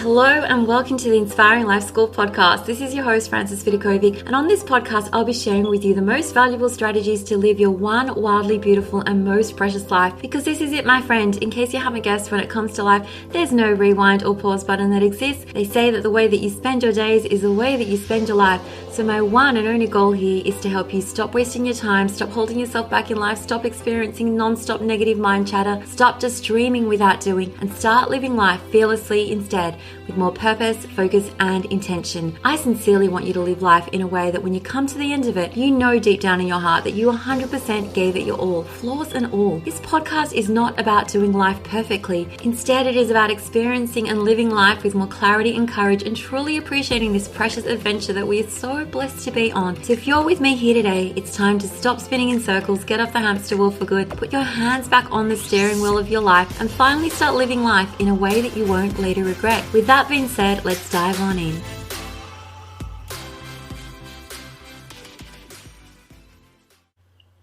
Hello and welcome to the Inspiring Life School podcast. This is your host, Frances Vidakovic, and on this podcast, I'll be sharing with you the most valuable strategies to live your one wildly beautiful and most precious life. Because this is it, my friend. In case you haven't guessed, when it comes to life, there's no rewind or pause button that exists. They say that the way that you spend your days is the way that you spend your life. So my one and only goal here is to help you stop wasting your time, stop holding yourself back in life, stop experiencing non-stop negative mind chatter, stop just dreaming without doing, and start living life fearlessly instead, with more purpose, focus, and intention. I sincerely want you to live life in a way that when you come to the end of it, you know deep down in your heart that you 100% gave it your all, flaws and all. This podcast is not about doing life perfectly. Instead, it is about experiencing and living life with more clarity and courage and truly appreciating this precious adventure that we are so blessed to be on. So if you're with me here today, it's time to stop spinning in circles, get off the hamster wheel for good, put your hands back on the steering wheel of your life, and finally start living life in a way that you won't later regret. With that being said, let's dive on in.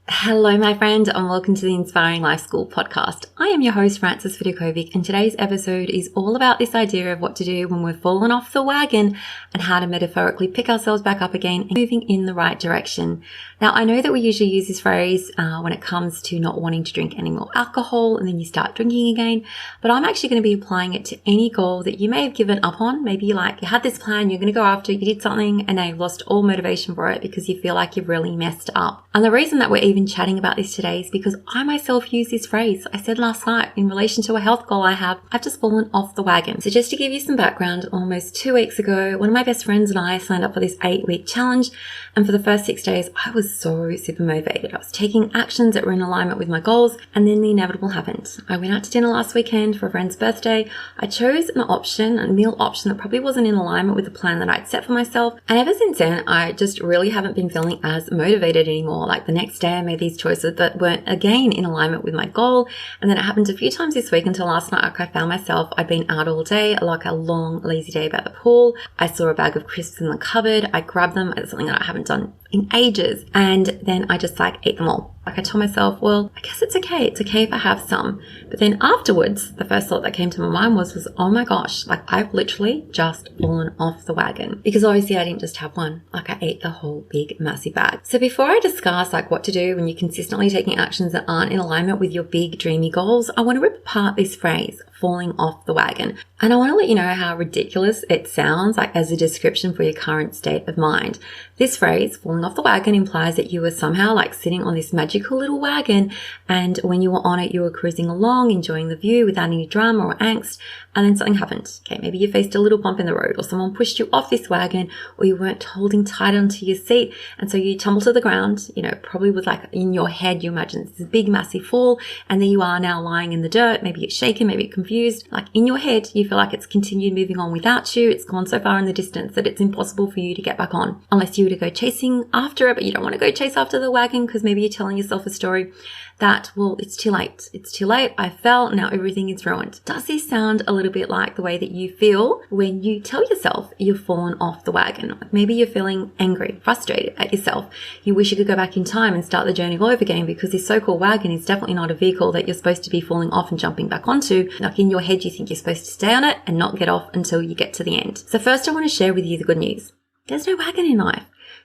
Hello, my friend, and welcome to the Inspiring Life School podcast. I am your host, Frances Vidakovic, and today's episode is all about this idea of what to do when we've fallen off the wagon and how to metaphorically pick ourselves back up again and moving in the right direction. Now, I know that we usually use this phrase when it comes to not wanting to drink any more alcohol and then you start drinking again, but I'm actually going to be applying it to any goal that you may have given up on. Maybe you had this plan, you're going to go after it, you did something, and now you've lost all motivation for it because you feel like you've really messed up. And the reason that we're even chatting about this today is because I myself use this phrase. I said last night in relation to a health goal I've just fallen off the wagon. So just to give you some background, almost 2 weeks ago, one of my best friends and I signed up for this 8-week challenge. And for the first 6 days, I was so super motivated. I was taking actions that were in alignment with my goals, and then the inevitable happened. I went out to dinner last weekend for a friend's birthday. I chose a meal option that probably wasn't in alignment with the plan that I'd set for myself. And ever since then, I just really haven't been feeling as motivated anymore. Like the next day I made these choices that weren't again in alignment with my goal. And then it happened a few times this week until last night I found myself, I'd been out all day, like a long lazy day by the pool. I saw a bag of crisps in the cupboard. I grabbed them. It's something that I haven't done in ages. And then I just ate them all. I told myself, well, I guess it's okay. It's okay if I have some. But then afterwards, the first thought that came to my mind was, oh my gosh, I've literally just fallen off the wagon. Because obviously I didn't just have one. I ate the whole big, massive bag. So before I discuss what to do when you're consistently taking actions that aren't in alignment with your big, dreamy goals, I want to rip apart this phrase, falling off the wagon. And I want to let you know how ridiculous it sounds as a description for your current state of mind. This phrase, falling off the wagon, implies that you were somehow sitting on this magical little wagon, and when you were on it, you were cruising along, enjoying the view without any drama or angst, and then something happened. Okay, maybe you faced a little bump in the road, or someone pushed you off this wagon, or you weren't holding tight onto your seat, and so you tumble to the ground, probably with in your head, you imagine this big, massive fall, and there you are now lying in the dirt. Maybe you're shaken, maybe you're confused. In your head, you feel like it's continued moving on without you. It's gone so far in the distance that it's impossible for you to get back on, unless you were to go chasing after it, but you don't want to go chase after the wagon because maybe you're telling yourself a story that, well, it's too late. It's too late. I fell. Now everything is ruined. Does this sound a little bit like the way that you feel when you tell yourself you've fallen off the wagon? Maybe you're feeling angry, frustrated at yourself. You wish you could go back in time and start the journey all over again because this so-called wagon is definitely not a vehicle that you're supposed to be falling off and jumping back onto. In your head, you think you're supposed to stay on it and not get off until you get to the end. So first, I want to share with you the good news. There's no wagon in life.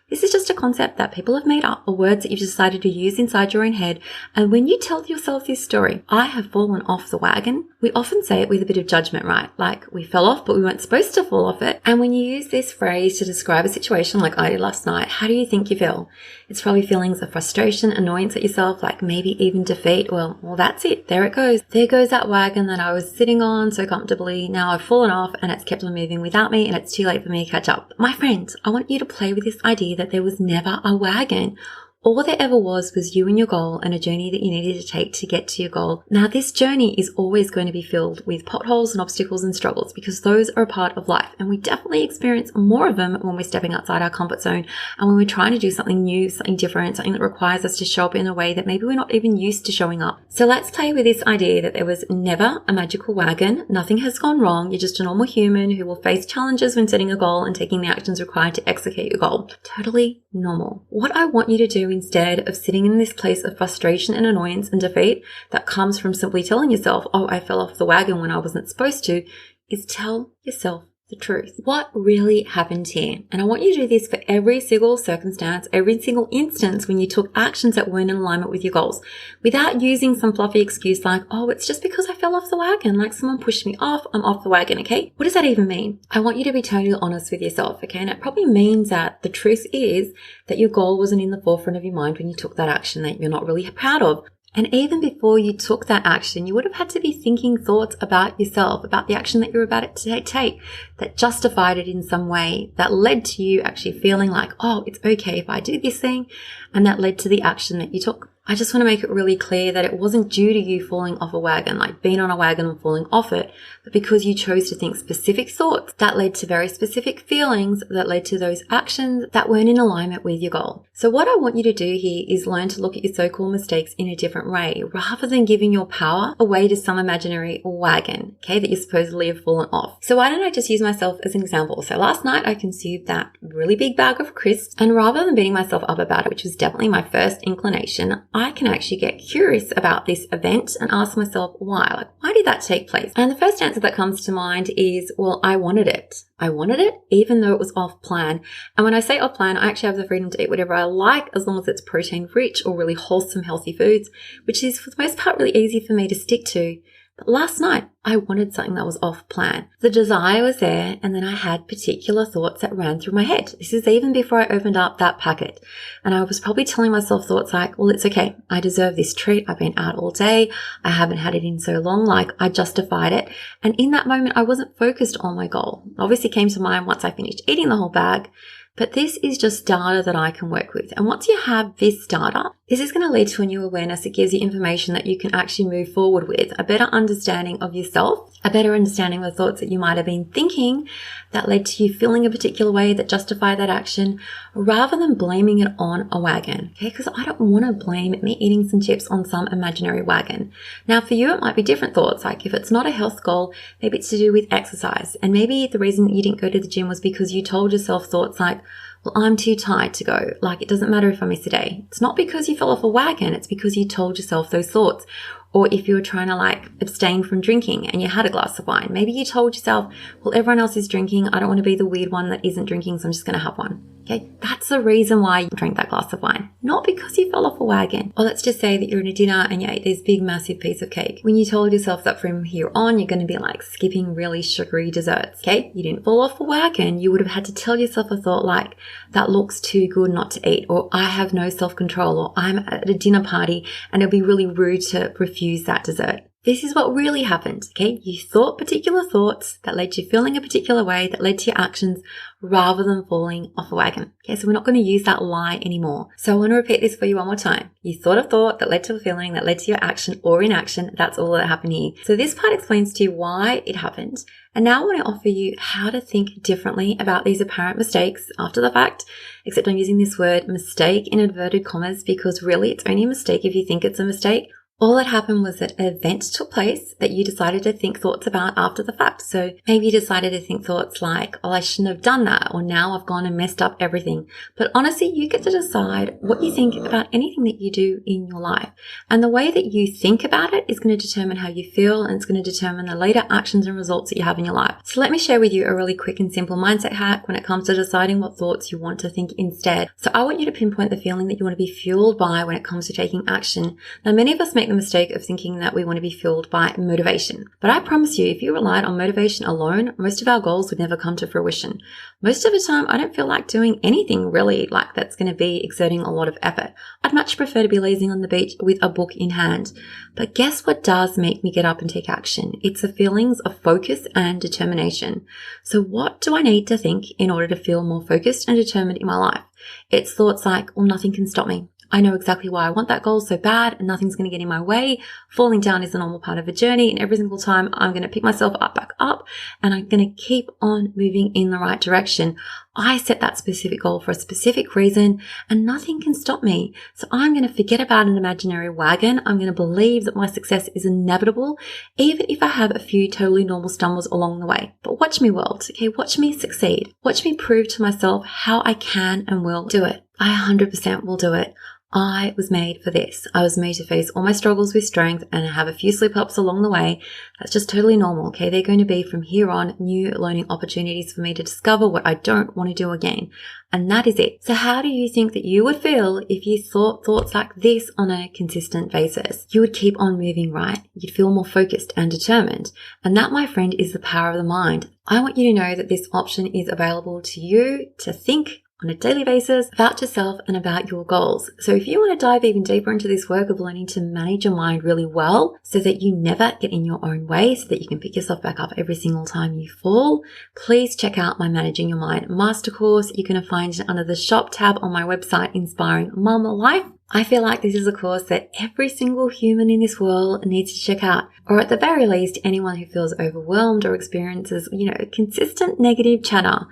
This is just a concept that people have made up or words that you've decided to use inside your own head. And when you tell yourself this story, I have fallen off the wagon, we often say it with a bit of judgment, right? We fell off, but we weren't supposed to fall off it. And when you use this phrase to describe a situation like I did last night, how do you think you feel? It's probably feelings of frustration, annoyance at yourself, maybe even defeat. Well, that's it. There it goes. There goes that wagon that I was sitting on so comfortably. Now I've fallen off and it's kept on moving without me and it's too late for me to catch up. My friend, I want you to play with this idea that there was never a wagon. All there ever was you and your goal and a journey that you needed to take to get to your goal. Now, this journey is always going to be filled with potholes and obstacles and struggles because those are a part of life. And we definitely experience more of them when we're stepping outside our comfort zone and when we're trying to do something new, something different, something that requires us to show up in a way that maybe we're not even used to showing up. So let's play with this idea that there was never a magical wagon. Nothing has gone wrong. You're just a normal human who will face challenges when setting a goal and taking the actions required to execute your goal. Totally normal. What I want you to do instead of sitting in this place of frustration and annoyance and defeat that comes from simply telling yourself, oh, I fell off the wagon when I wasn't supposed to, is tell yourself the truth. What really happened here? And I want you to do this for every single circumstance, every single instance when you took actions that weren't in alignment with your goals, without using some fluffy excuse like, oh, it's just because I fell off the wagon, like someone pushed me off, I'm off the wagon, okay? What does that even mean? I want you to be totally honest with yourself, okay? And it probably means that the truth is that your goal wasn't in the forefront of your mind when you took that action that you're not really proud of. And even before you took that action, you would have had to be thinking thoughts about yourself, about the action that you're about to take that justified it in some way, that led to you actually feeling like, oh, it's okay if I do this thing, and that led to the action that you took. I just want to make it really clear that it wasn't due to you falling off a wagon, like being on a wagon and falling off it, but because you chose to think specific thoughts that led to very specific feelings that led to those actions that weren't in alignment with your goal. So what I want you to do here is learn to look at your so-called mistakes in a different way, rather than giving your power away to some imaginary wagon, okay, that you supposedly have fallen off. So why don't I just use myself as an example? So last night I consumed that really big bag of crisps, and rather than beating myself up about it, which was definitely my first inclination, I can actually get curious about this event and ask myself why. Like, why did that take place? And the first answer that comes to mind is, well, I wanted it. I wanted it even though it was off plan. And when I say off plan, I actually have the freedom to eat whatever I like as long as it's protein rich or really wholesome, healthy foods, which is for the most part really easy for me to stick to. But last night, I wanted something that was off plan. The desire was there, and then I had particular thoughts that ran through my head. This is even before I opened up that packet. And I was probably telling myself thoughts like, well, it's okay. I deserve this treat. I've been out all day. I haven't had it in so long. Like, I justified it. And in that moment, I wasn't focused on my goal. It obviously came to mind once I finished eating the whole bag. But this is just data that I can work with. And once you have this data, this is going to lead to a new awareness. It gives you information that you can actually move forward with, a better understanding of yourself, a better understanding of the thoughts that you might have been thinking that led to you feeling a particular way that justify that action, rather than blaming it on a wagon. Okay, because I don't want to blame me eating some chips on some imaginary wagon. Now for you, it might be different thoughts. Like if it's not a health goal, maybe it's to do with exercise. And maybe the reason that you didn't go to the gym was because you told yourself thoughts like, well, I'm too tired to go. Like, it doesn't matter if I miss a day. It's not because you fell off a wagon. It's because you told yourself those thoughts. Or if you were trying to like abstain from drinking and you had a glass of wine, maybe you told yourself, well, everyone else is drinking. I don't want to be the weird one that isn't drinking, so I'm just going to have one. Okay, that's the reason why you drank that glass of wine, not because you fell off a wagon. Or let's just say that you're in a dinner and you ate this big, massive piece of cake. When you told yourself that from here on, you're going to be like skipping really sugary desserts. Okay, you didn't fall off a wagon. You would have had to tell yourself a thought like, that looks too good not to eat, or I have no self-control, or I'm at a dinner party and it'll be really rude to refuse that dessert. This is what really happened, okay? You thought particular thoughts that led to you feeling a particular way, that led to your actions, rather than falling off a wagon. Okay, so we're not going to use that lie anymore. So I want to repeat this for you one more time. You thought a thought that led to a feeling that led to your action or inaction. That's all that happened here. So this part explains to you why it happened. And now I want to offer you how to think differently about these apparent mistakes after the fact, except I'm using this word mistake in inverted commas because really it's only a mistake if you think it's a mistake. All that happened was that an event took place that you decided to think thoughts about after the fact. So maybe you decided to think thoughts like, oh, I shouldn't have done that, or now I've gone and messed up everything. But honestly, you get to decide what you think about anything that you do in your life. And the way that you think about it is going to determine how you feel, and it's going to determine the later actions and results that you have in your life. So let me share with you a really quick and simple mindset hack when it comes to deciding what thoughts you want to think instead. So I want you to pinpoint the feeling that you want to be fueled by when it comes to taking action. Now, many of us make the mistake of thinking that we want to be fueled by motivation. But I promise you, if you relied on motivation alone, most of our goals would never come to fruition. Most of the time, I don't feel like doing anything really like that's going to be exerting a lot of effort. I'd much prefer to be lazing on the beach with a book in hand. But guess what does make me get up and take action? It's the feelings of focus and determination. So what do I need to think in order to feel more focused and determined in my life? It's thoughts like, well, nothing can stop me. I know exactly why I want that goal so bad and nothing's going to get in my way. Falling down is a normal part of a journey, and every single time I'm going to pick myself back up and I'm going to keep on moving in the right direction. I set that specific goal for a specific reason and nothing can stop me. So I'm going to forget about an imaginary wagon. I'm going to believe that my success is inevitable, even if I have a few totally normal stumbles along the way. But watch me, world. Okay, watch me succeed. Watch me prove to myself how I can and will do it. I 100% will do it. I was made for this. I was made to face all my struggles with strength and have a few slip-ups along the way. That's just totally normal, okay? They're going to be, from here on, new learning opportunities for me to discover what I don't want to do again. And that is it. So how do you think that you would feel if you thought thoughts like this on a consistent basis? You would keep on moving, right? You'd feel more focused and determined. And that, my friend, is the power of the mind. I want you to know that this option is available to you to think on a daily basis about yourself and about your goals. So if you want to dive even deeper into this work of learning to manage your mind really well so that you never get in your own way, so that you can pick yourself back up every single time you fall, please check out my Managing Your Mind Master Course. You can find it under the shop tab on my website, Inspiring Mum Life. I feel like this is a course that every single human in this world needs to check out, or at the very least, anyone who feels overwhelmed or experiences, consistent negative chatter.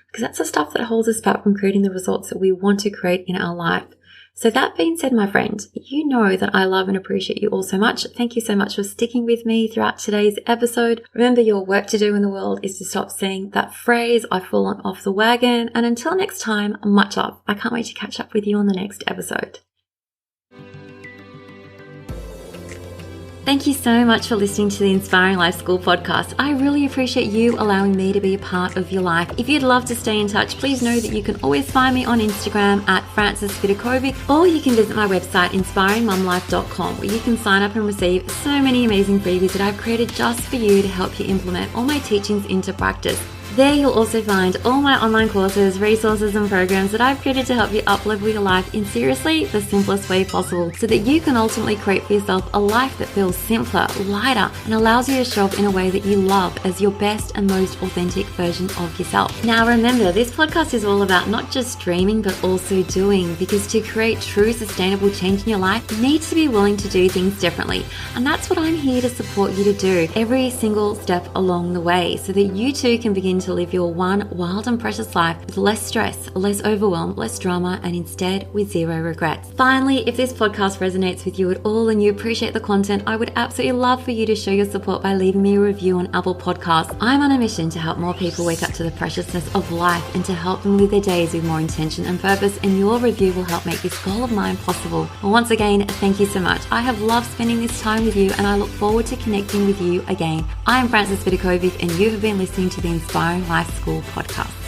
Because that's the stuff that holds us back from creating the results that we want to create in our life. So that being said, my friend, you know that I love and appreciate you all so much. Thank you so much for sticking with me throughout today's episode. Remember, your work to do in the world is to stop saying that phrase, I've fallen off the wagon. And until next time, much love. I can't wait to catch up with you on the next episode. Thank you so much for listening to the Inspiring Life School podcast. I really appreciate you allowing me to be a part of your life. If you'd love to stay in touch, please know that you can always find me on Instagram at Frances Vidakovic, or you can visit my website, inspiringmumlife.com, where you can sign up and receive so many amazing freebies that I've created just for you to help you implement all my teachings into practice. There you'll also find all my online courses, resources and programs that I've created to help you up-level your life in seriously the simplest way possible, so that you can ultimately create for yourself a life that feels simpler, lighter, and allows you to show up in a way that you love as your best and most authentic version of yourself. Now remember, this podcast is all about not just dreaming but also doing, because to create true sustainable change in your life, you need to be willing to do things differently. And that's what I'm here to support you to do every single step along the way, so that you too can begin to live your one wild and precious life with less stress, less overwhelm, less drama, and instead with zero regrets. Finally, if this podcast resonates with you at all and you appreciate the content, I would absolutely love for you to show your support by leaving me a review on Apple Podcasts. I'm on a mission to help more people wake up to the preciousness of life and to help them live their days with more intention and purpose, and your review will help make this goal of mine possible. Well, once again, thank you so much. I have loved spending this time with you, and I look forward to connecting with you again. I am Frances Vidakovic, and you have been listening to the Inspiring Life School podcast.